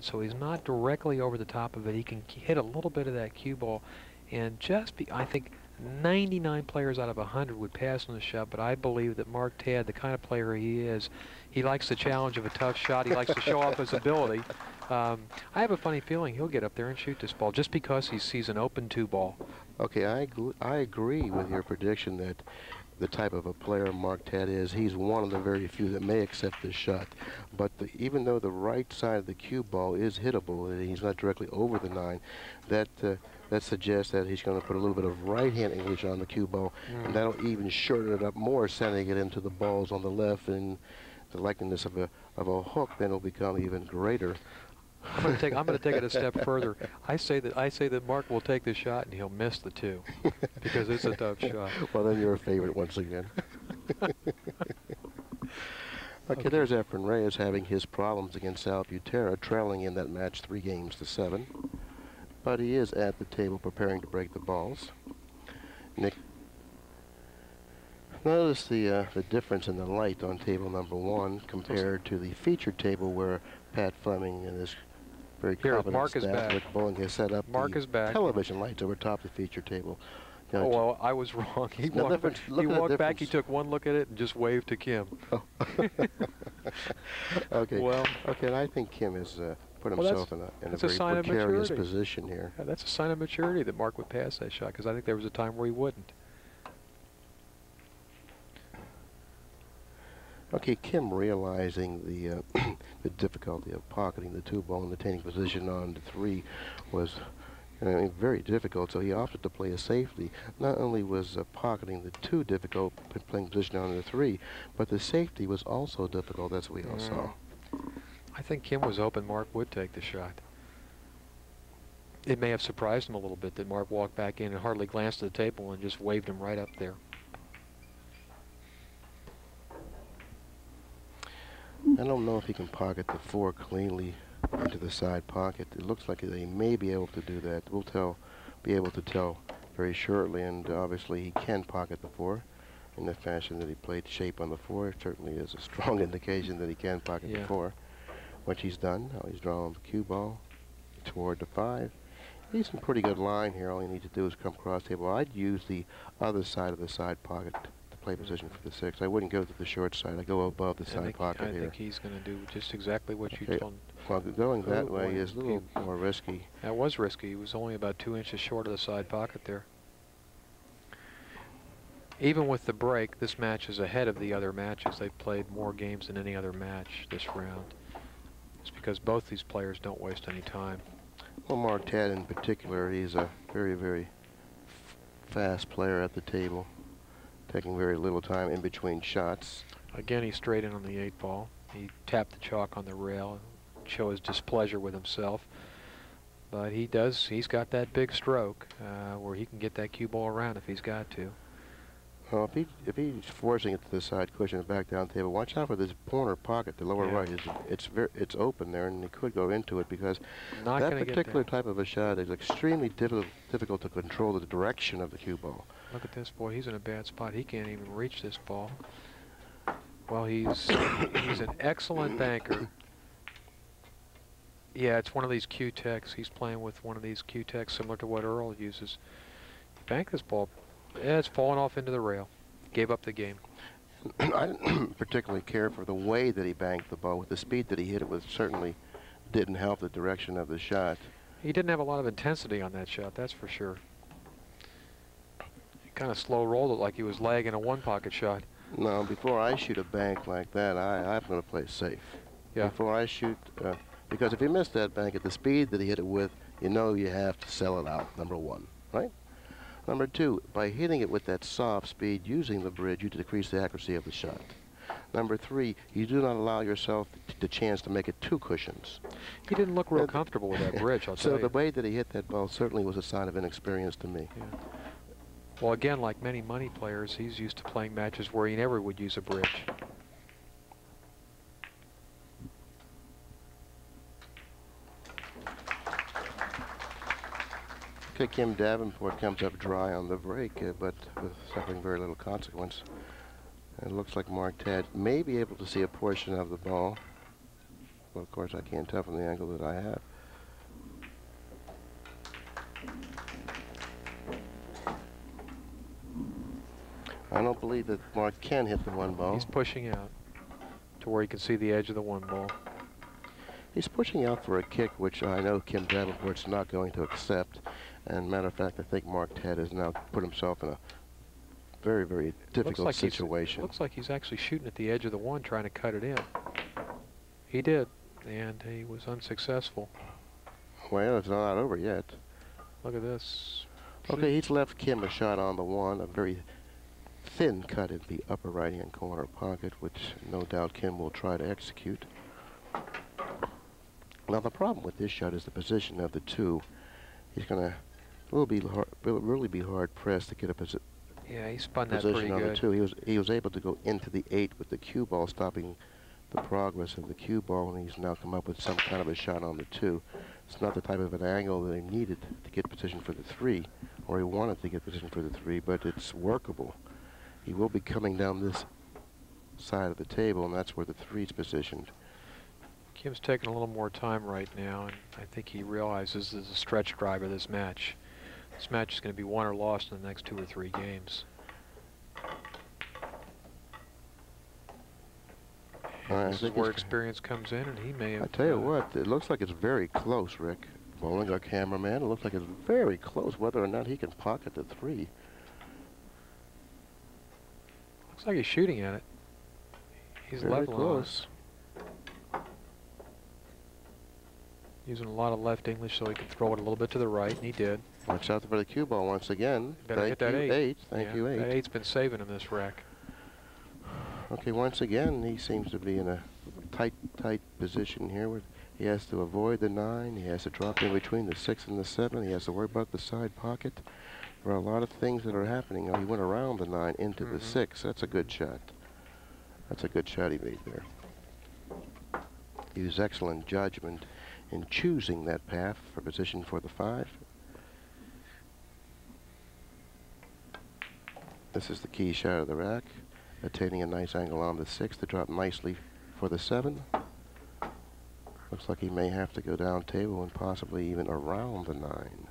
so he's not directly over the top of it. He can hit a little bit of that cue ball, and I think 99 players out of 100 would pass on the shot, but I believe that Mark Tadd, the kind of player he is, he likes the challenge of a tough shot. He likes to show off his ability. I have a funny feeling he'll get up there and shoot this ball just because he sees an open 2 ball. Okay, I agree with your prediction that the type of a player Mark Tadd is, he's one of the very few that may accept this shot. But even though the right side of the cue ball is hittable, and he's not directly over the 9, that suggests that he's going to put a little bit of right-hand English on the cue ball, and that'll even shorten it up more, sending it into the balls on the left, and the likeliness of a hook then will become even greater. I'm going to take it a step further. I say that Mark will take the shot and he'll miss the 2 because it's a tough shot. Well, then you're a favorite once again. Okay, there's Efren Reyes having his problems against Sal Butera, trailing in that match 3-7. But he is at the table preparing to break the balls. Nick, notice the difference in the light on table number 1 compared to the featured table where Pat Fleming and his very competent staff with Bowling has set up television lights over top the feature table. Oh, well, I was wrong. He walked back, he took one look at it and just waved to Kim. Oh. Okay. Well, okay, and I think Kim has put himself in a very precarious position here. Yeah, that's a sign of maturity that Mark would pass that shot, because I think there was a time where he wouldn't. Okay, Kim, realizing the the difficulty of pocketing the 2 ball and attaining position on the 3 was very difficult, so he opted to play a safety. Not only was pocketing the 2 difficult, playing position on the 3, but the safety was also difficult, as we all saw. I think Kim was hoping Mark would take the shot. It may have surprised him a little bit that Mark walked back in and hardly glanced at the table and just waved him right up there. I don't know if he can pocket the 4 cleanly into the side pocket. It looks like he may be able to do that. We'll be able to tell very shortly, and obviously he can pocket the 4 in the fashion that he played shape on the 4. It certainly is a strong indication that he can pocket the 4. What he's done, now he's drawing the cue ball toward the 5. He's in pretty good line here. All you need to do is come cross table. I'd use the other side of the side pocket to play position for the 6. I wouldn't go to the short side. I go above the side pocket here. I think he's going to do just exactly what you told him. Well, going that way is a little more risky. That was risky. He was only about 2 inches short of the side pocket there. Even with the break, this match is ahead of the other matches. They've played more games than any other match this round. It's because both these players don't waste any time. Well, Mark Tadd in particular, he's a very, very fast player at the table, taking very little time in between shots. Again, he's straight in on the 8 ball. He tapped the chalk on the rail, show his displeasure with himself. But he's got that big stroke where he can get that cue ball around if he's got to. Well, if he's forcing it to the side cushion and back down table, watch out for this corner pocket. The lower right it's open there, and he could go into it because that particular type of a shot is extremely difficult to control the direction of the cue ball. Look at this, boy. He's in a bad spot. He can't even reach this ball. Well, he's an excellent banker. Yeah, it's one of these Q-Techs. He's playing with one of these Q-Techs similar to what Earl uses. Bank this ball. Yeah, it's fallen off into the rail. Gave up the game. I didn't particularly care for the way that he banked the ball. With the speed that he hit it with, certainly didn't help the direction of the shot. He didn't have a lot of intensity on that shot, that's for sure. He kind of slow rolled it like he was lagging a one-pocket shot. No, before I shoot a bank like that, I'm going to play safe. Yeah. Before I shoot, because if you miss that bank at the speed that he hit it with, you know you have to sell it out, number 1, right? Number 2, by hitting it with that soft speed using the bridge, you decrease the accuracy of the shot. Number 3, you do not allow yourself the chance to make it 2 cushions. He didn't look real comfortable with that bridge, I'll tell you. So the way that he hit that ball certainly was a sign of inexperience to me. Yeah. Well, again, like many money players, he's used to playing matches where he never would use a bridge. Okay, Kim Davenport comes up dry on the break, but with suffering very little consequence. It looks like Mark Tadd may be able to see a portion of the ball. Well, of course, I can't tell from the angle that I have. I don't believe that Mark can hit the one ball. He's pushing out to where he can see the edge of the one ball. He's pushing out for a kick, which I know Kim Davenport's not going to accept. And matter of fact, I think Mark Ted has now put himself in a very, very difficult situation. Looks like he's actually shooting at the edge of the one, trying to cut it in. He did, and he was unsuccessful. Well, it's not over yet. Look at this. Okay, he's left Kim a shot on the one, a very thin cut in the upper right-hand corner pocket, which no doubt Kim will try to execute. Now, the problem with this shot is the position of the two. He's going to really be hard pressed to get a position. Yeah, he spun that pretty On good. the two. He was able to go into the 8 with the cue ball, stopping the progress of the cue ball, and he's now come up with some kind of a shot on the 2. It's not the type of an angle that he needed to get position for the 3, or he wanted to get position for the 3, but it's workable. He will be coming down this side of the table, and that's where the 3's positioned. Kim's taking a little more time right now, and I think he realizes this is a stretch drive of this match. This match is going to be won or lost in the next 2 or 3 games. This is where experience comes in, and he may have... I tell you what, it looks like it's very close, Rick. Bowling, our cameraman, it looks like it's very close, whether or not he can pocket the 3. Looks like he's shooting at it. He's very level close. Using a lot of left English so he could throw it a little bit to the right, and he did. Watch out for the cue ball once again. Better hit that 8. Thank you, 8. That 8's been saving him this rack. Okay, once again, he seems to be in a tight position here where he has to avoid the 9. He has to drop in between the 6 and the 7. He has to worry about the side pocket. There are a lot of things that are happening. Oh, he went around the 9 into the 6. That's a good shot. That's a good shot he made there. He used excellent judgment in choosing that path for position for the 5. This is the key shot of the rack, attaining a nice angle on the 6 to drop nicely for the 7. Looks like he may have to go down table and possibly even around the 9.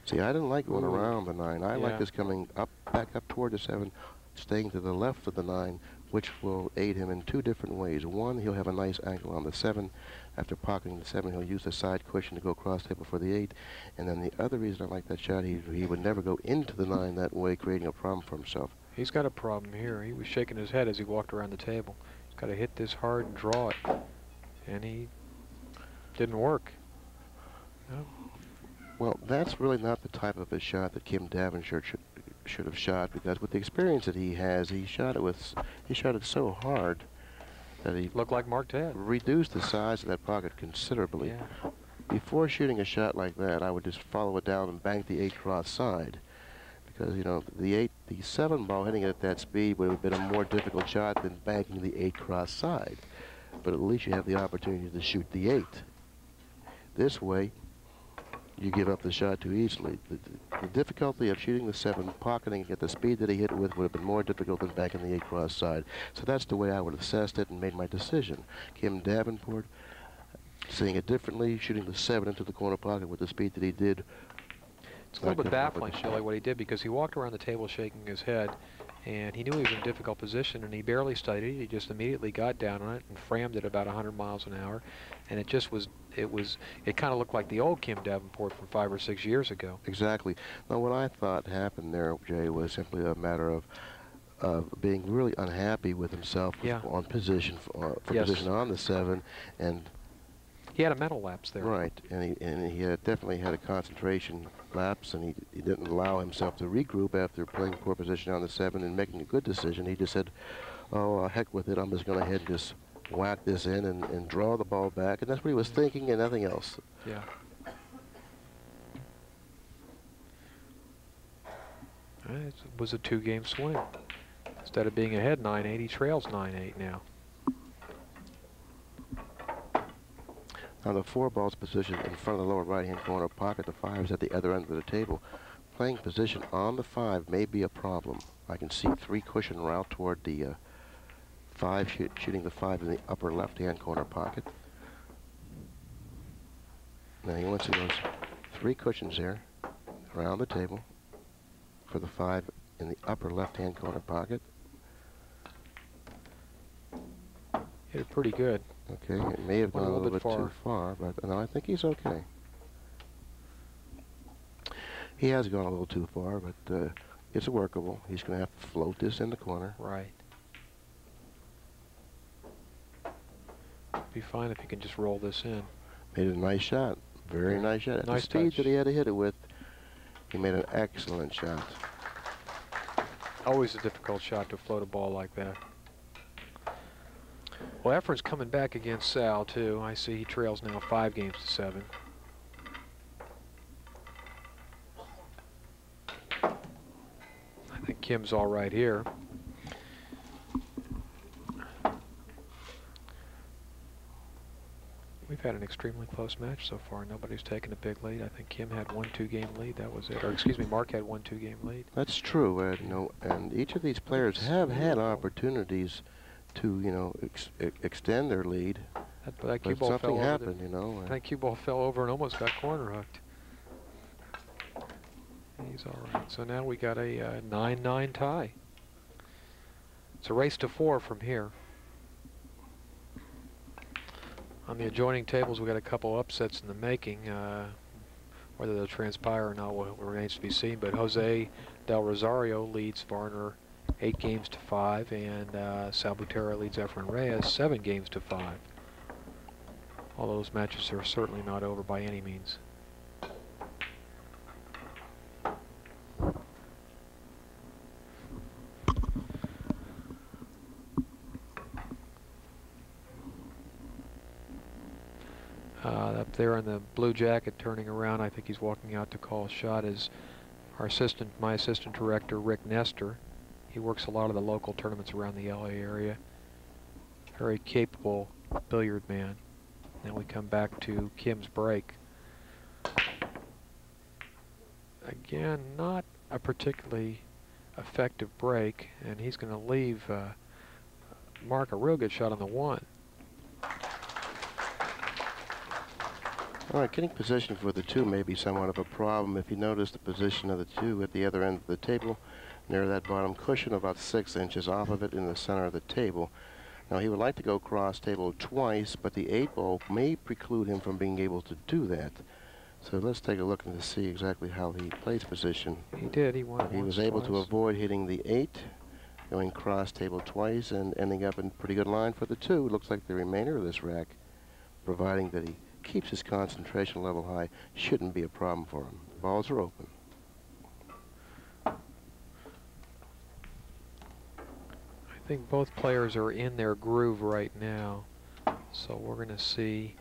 See, I didn't like going around the 9. I like this coming up, back up toward the 7, staying to the left of the 9, which will aid him in 2 different ways. One, he'll have a nice angle on the 7. After pocketing the 7, he'll use the side cushion to go cross table for the 8. And then the other reason I like that shot, he would never go into the 9 that way, creating a problem for himself. He's got a problem here. He was shaking his head as he walked around the table. He's got to hit this hard and draw it. And he didn't work. No. Well, that's really not the type of a shot that Kim Davenport should have shot, because with the experience that he has, he shot it so hard that he looked like Mark Ted. Reduced the size of that pocket considerably. Yeah. Before shooting a shot like that, I would just follow it down and bank the 8 cross side, because you know the 7 ball hitting it at that speed would have been a more difficult shot than banking the 8 cross side. But at least you have the opportunity to shoot the 8. This way, you give up the shot too easily. The difficulty of shooting the 7, pocketing it at the speed that he hit it with would have been more difficult than banking the 8 cross side. So that's the way I would have assessed it and made my decision. Kim Davenport, seeing it differently, shooting the 7 into the corner pocket with the speed that he did. It's a little bit baffling, Shelley, what he did, because he walked around the table shaking his head, and he knew he was in a difficult position, and he barely studied it. He just immediately got down on it and framed it about 100 miles an hour, and it just was, it kind of looked like the old Kim Davenport from 5 or 6 years ago. Exactly. Now, what I thought happened there, Jay, was simply a matter of being really unhappy with himself on position for position on the 7, and he had a mental lapse there. Right, and he had definitely had a concentration lapse, and he didn't allow himself to regroup after playing poor position on the 7 and making a good decision. He just said, oh, heck with it, I'm just going to head and just whack this in and draw the ball back, and that's what he was thinking and nothing else. Yeah. It was a 2-game swing. Instead of being ahead 9-8, he trails 9-8 now. Now the 4 ball's position in front of the lower right-hand corner pocket, the 5 is at the other end of the table. Playing position on the 5 may be a problem. I can see 3 cushion route toward the 5, shooting the 5 in the upper left-hand corner pocket. Now he wants to those 3 cushions there around the table for the 5 in the upper left-hand corner pocket. Hit it pretty good. Okay, it may have gone a little bit too far, but no, I think he's okay. He has gone a little too far, but it's workable. He's going to have to float this in the corner. Right. Be fine if he can just roll this in. Made a nice shot. Very nice shot. At the speed that he had to hit it with, he made an excellent shot. Always a difficult shot to float a ball like that. Well, Efren's coming back against Sal, too. I see he trails now 5 games to 7. I think Kim's all right here. We've had an extremely close match so far. Nobody's taken a big lead. I think Kim had 1 2-game lead. That was it. Or excuse me, Mark had 1 2-game lead. That's true, Ed. You know, and each of these players have had opportunities to, you know, extend their lead. That cue but ball something fell happened, you know. That cue ball fell over and almost got corner hooked. He's all right. So now we got a 9-9 tie. It's a race to 4 from here. On the adjoining tables, we got a couple upsets in the making. Whether they'll transpire or not remains to be seen. But Jose Del Rosario leads Varner 8 games to 5, and Salbutera leads Efren Reyes 7 games to 5. All those matches are certainly not over by any means. Up there in the blue jacket, turning around, I think he's walking out to call a shot, is our assistant, my assistant director, Rick Nestor. He works a lot of the local tournaments around the LA area. Very capable billiard man. Now we come back to Kim's break. Again, not a particularly effective break, and he's going to leave Mark a real good shot on the 1. All right, getting position for the 2 may be somewhat of a problem. If you notice the position of the 2 at the other end of the table, near that bottom cushion, about 6 inches off of it in the center of the table. Now, he would like to go cross table twice, but the 8 ball may preclude him from being able to do that. So let's take a look and to see exactly how he plays position. He did. He won. He was able to avoid hitting the 8, going cross table twice, and ending up in pretty good line for the 2. Looks like the remainder of this rack, providing that he keeps his concentration level high, shouldn't be a problem for him. The balls are open. I think both players are in their groove right now, so we're going to see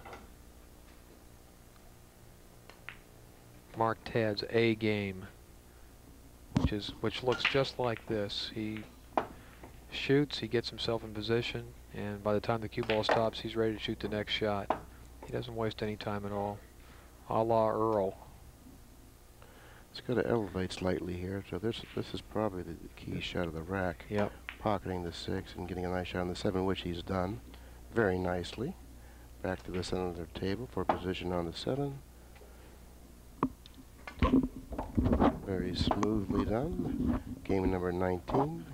Mark Tad's A game, which looks just like this. He shoots, he gets himself in position, and by the time the cue ball stops, he's ready to shoot the next shot. He doesn't waste any time at all, a la Earl. It's got to elevate slightly here, so this is probably the key shot of the rack. Yep. Pocketing the 6 and getting a nice shot on the 7, which he's done very nicely. Back to the center of the table for position on the 7. Very smoothly done. Game number 19.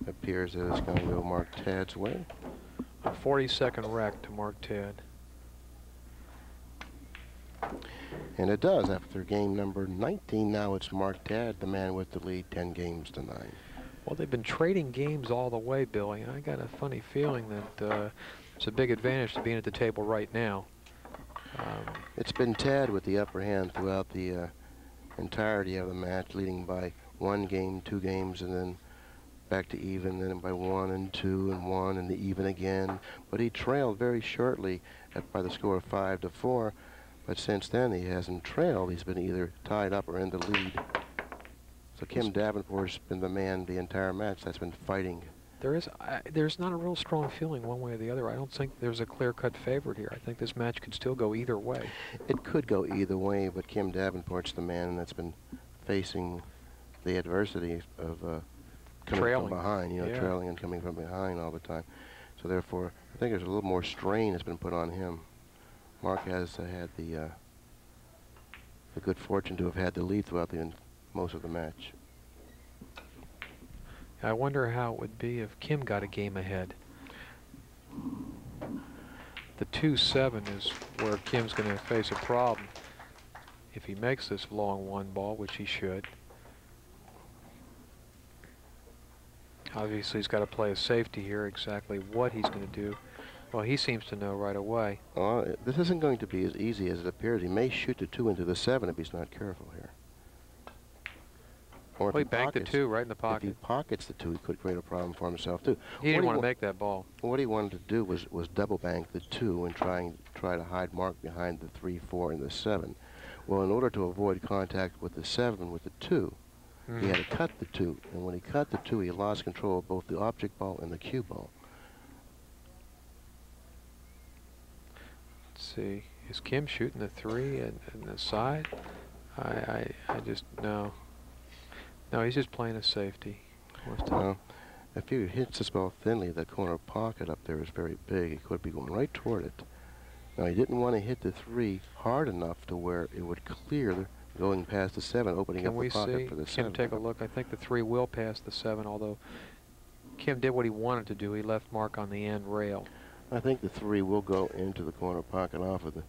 Appears that it's going to go Mark Tad's way. A 40-second rack to Mark Tad. And it does. After game number 19, now it's Mark Tad, the man with the lead, 10 games to 9. Well, they've been trading games all the way, Billy. I got a funny feeling that it's a big advantage to being at the table right now. It's been Tad with the upper hand throughout the entirety of the match, leading by 1 game, 2 games, and then back to even, then by 1 and 2 and 1 and the even again. But he trailed very shortly by the score of 5-4. But since then, he hasn't trailed. He's been either tied up or in the lead. So Kim Davenport's been the man the entire match that's been fighting. There's not a real strong feeling one way or the other. I don't think there's a clear-cut favorite here. I think this match could still go either way. It could go either way, but Kim Davenport's the man that's been facing the adversity of coming trailing. from behind, you know, Yeah. trailing and coming from behind all the time. So therefore, I think there's a little more strain that's been put on him. Mark has had the good fortune to have had the lead throughout most of the match. I wonder how it would be if Kim got a game ahead. The 2-7 is where Kim's going to face a problem. If he makes this long one ball, which he should. Obviously, he's got to play a safety here. Exactly what he's going to do, well, he seems to know right away. This isn't going to be as easy as it appears. He may shoot the 2 into the 7 if he's not careful here. Or Well, he banked the 2 right in the If pocket. he pockets the 2, he could create a problem for himself too. He didn't want to make that ball. What he wanted to do was double bank the 2 and try to hide Mark behind the 3, 4, and the 7. Well, in order to avoid contact with the 7 with the 2, he had to cut the 2, and when he cut the 2, he lost control of both the object ball and the cue ball. Let's see, is Kim shooting the 3 and the side? I just no. No, he's just playing a safety. Well, if he hits this ball thinly, the corner pocket up there is very big. He could be going right toward it. Now, he didn't want to hit the 3 hard enough to where it would clear going past the 7, opening up the pocket for the 7. Kim, take a look. I think the 3 will pass the 7, although Kim did what he wanted to do. He left Mark on the end rail. I think the 3 will go into the corner pocket off of the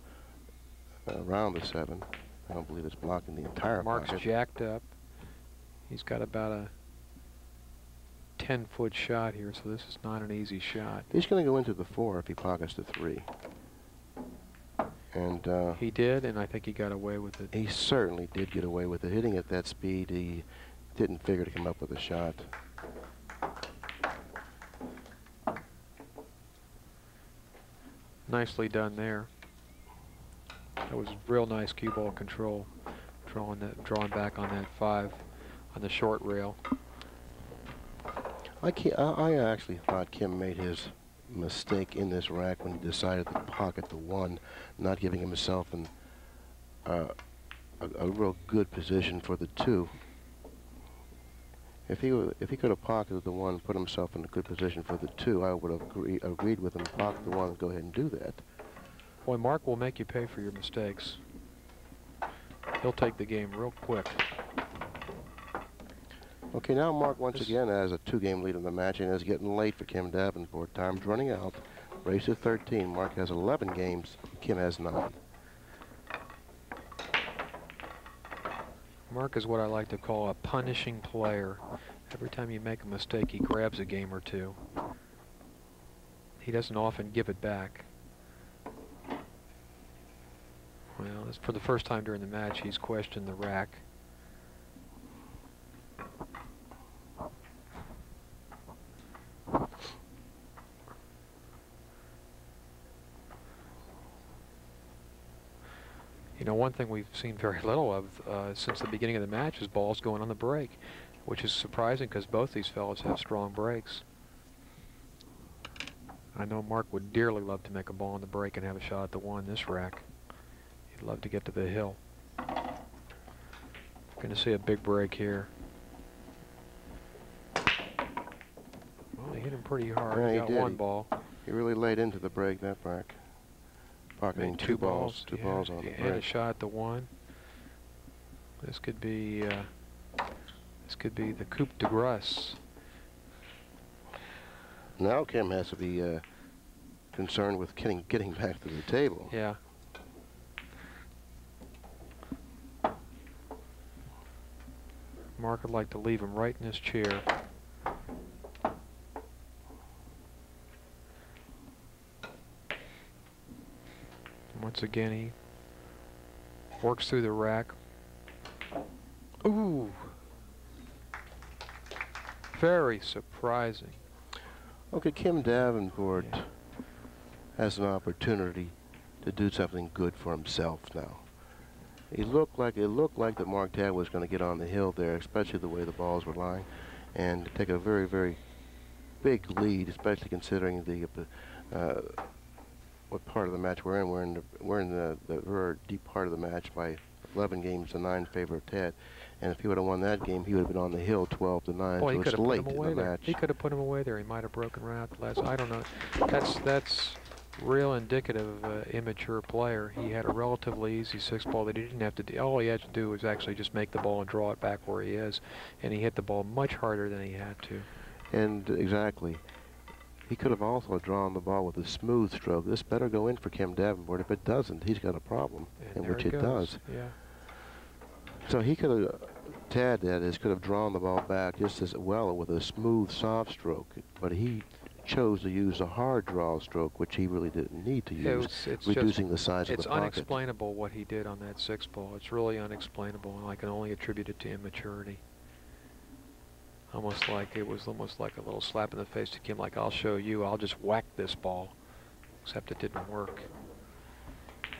around the 7. I don't believe it's blocking the entire Mark's pocket. jacked up. He's got about a 10-foot shot here, so this is not an easy shot. He's going to go into the 4 if he pockets the 3. And he did, and I think he got away with it. He certainly did get away with it. Hitting at that speed, he didn't figure to come up with a shot. Nicely done there. That was real nice cue ball control, drawing back on that 5 on the short rail. I actually thought Kim made his mistake in this rack when he decided to pocket the 1, not giving himself a real good position for the 2. If he could have pocketed the 1, put himself in a good position for the 2, I would have agreed with him to pocket the 1 and go ahead and do that. Boy, Mark will make you pay for your mistakes. He'll take the game real quick. Okay, now Mark once again has a 2-game lead in the match and is getting late for Kim Davenport. Time's running out. Race to 13. Mark has 11 games. Kim has 9. Mark is what I like to call a punishing player. Every time you make a mistake, he grabs a game or 2. He doesn't often give it back. Well, for the first time during the match, he's questioned the rack. You know, one thing we've seen very little of since the beginning of the match is balls going on the break, which is surprising because both these fellas have strong breaks. I know Mark would dearly love to make a ball on the break and have a shot at the 1 this rack. He'd love to get to the hill. Going to see a big break here. Well, he hit him pretty hard. Yeah, he got did. 1 ball. He really laid into the break, that rack. Pocketing Made 2 balls. Two yeah, balls on the he had a break. shot at the 1. This could be the coup de grace. Now Kim has to be concerned with getting back to the table. Yeah. Mark would like to leave him right in his chair. Once again, he works through the rack. Ooh. Very surprising. Okay, Kim Davenport has an opportunity to do something good for himself now. It looked like that Mark Tad was going to get on the hill there, especially the way the balls were lying, and take a very, very big lead, especially considering what part of the match we're in. We're in the very deep part of the match by 11 games to 9 in favor of Tad. And if he would have won that game, he would have been on the hill 12-9. Well, so he could it's have put late him in away the there. match. He could have put him away there. He might have broken right out the last. I don't know. That's real indicative of an immature player. He had a relatively easy 6-ball that he didn't have to do. All he had to do was actually just make the ball and draw it back where he is. And he hit the ball much harder than he had to. And exactly. He could have also drawn the ball with a smooth stroke. This better go in for Kim Davenport. If it doesn't, he's got a problem, And in which there it does. Yeah. So he could have, Tad, that is, could have drawn the ball back just as well with a smooth, soft stroke. But he chose to use a hard draw stroke, which he really didn't need to use, reducing the size of the pocket. It's unexplainable what he did on that 6-ball. It's really unexplainable, and I can only attribute it to immaturity. It was almost like a little slap in the face to Kim, like, I'll show you, I'll just whack this ball. Except it didn't work.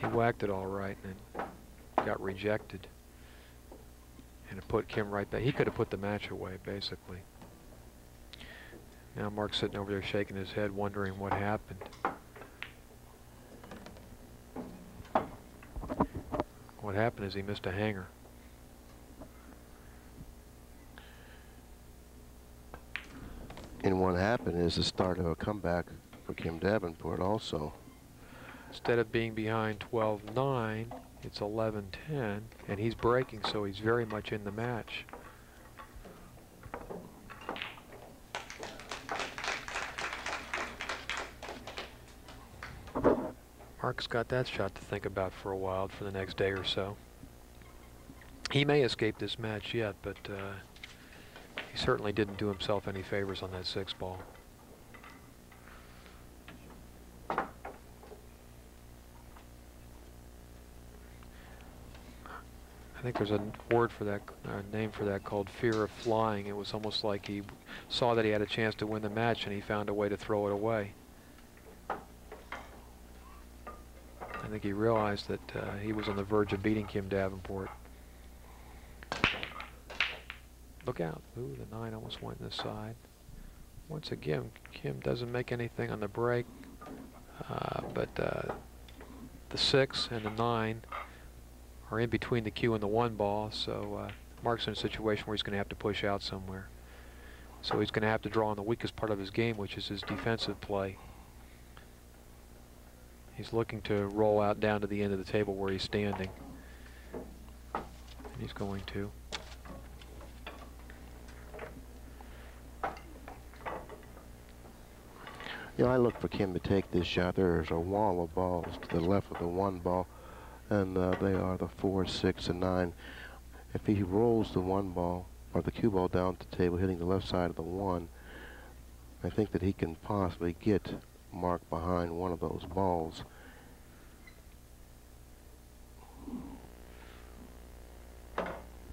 He whacked it all right and then got rejected. And it put Kim right back. He could have put the match away, basically. Now Mark's sitting over there shaking his head, wondering what happened. What happened is he missed a hanger. And what happened is the start of a comeback for Kim Davenport also. Instead of being behind 12-9, it's 11-10, and he's breaking, so he's very much in the match. Mark's got that shot to think about for a while, for the next day or so. He may escape this match yet, but he certainly didn't do himself any favors on that 6-ball. I think there's a word for that, name for that, called fear of flying. It was almost like he saw that he had a chance to win the match and he found a way to throw it away. I think he realized that he was on the verge of beating Kim Davenport. Look out. Ooh, the 9 almost went in the side. Once again, Kim doesn't make anything on the break, but the 6 and the 9 are in between the cue and the 1 ball, so Mark's in a situation where he's going to have to push out somewhere. So he's going to have to draw on the weakest part of his game, which is his defensive play. He's looking to roll out down to the end of the table where he's standing. And he's going to. You know, I look for Kim to take this shot. There's a wall of balls to the left of the 1 ball, and they are the 4, 6, and 9. If he rolls the 1 ball or the cue ball down to the table, hitting the left side of the 1, I think that he can possibly get Mark behind one of those balls.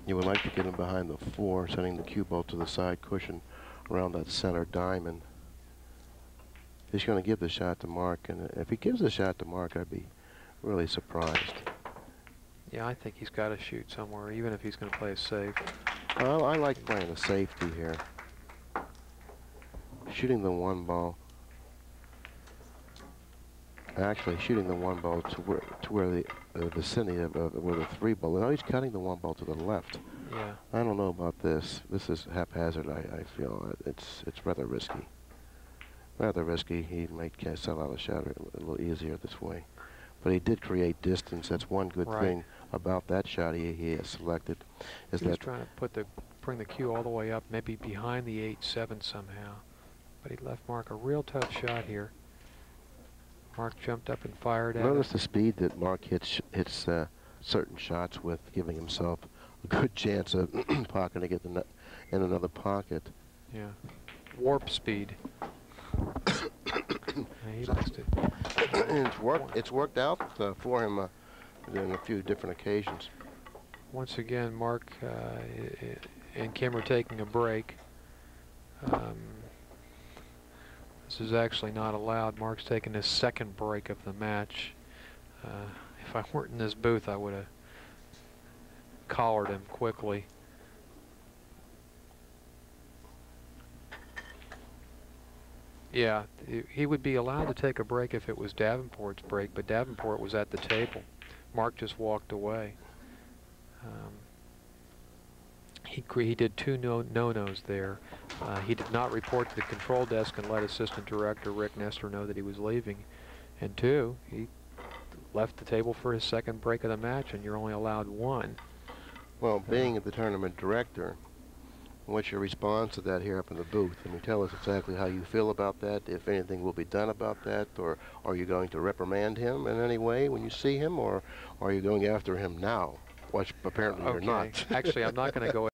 You would like to get him behind the 4, sending the cue ball to the side cushion around that center diamond. He's going to give the shot to Mark, and if he gives the shot to Mark, I'd be really surprised. Yeah, I think he's got to shoot somewhere, even if he's going to play it safe. Well, I like playing a safety here. Shooting the 1 ball. Actually, shooting the 1 ball to where the vicinity of where the 3 ball. No, he's cutting the 1 ball to the left. Yeah. I don't know about this. This is haphazard. I feel it's rather risky. Rather risky. He might sell out a shot a little easier this way. But he did create distance. That's one good thing about that shot he has selected. Is he was trying to bring the cue all the way up, maybe behind the 8-7 somehow. But he left Mark a real tough shot here. Mark jumped up and fired at it. Notice the speed that Mark hits certain shots with, giving himself a good chance of pocketing it in another pocket. Yeah. Warp speed. He likes to. And it's worked out for him on a few different occasions. Once again, Mark and Kim are taking a break. This is actually not allowed. Mark's taking his 2nd break of the match. If I weren't in this booth, I would have collared him quickly. Yeah, he would be allowed to take a break if it was Davenport's break, but Davenport was at the table. Mark just walked away. He did two no-nos there. He did not report to the control desk and let Assistant Director Rick Nestor know that he was leaving. And two, he left the table for his second break of the match, and you're only allowed one. Well, being the tournament director, what's your response to that here up in the booth? I mean, tell us exactly how you feel about that, if anything will be done about that, or are you going to reprimand him in any way when you see him, or are you going after him now? Which apparently you're not. Actually, I'm not going to go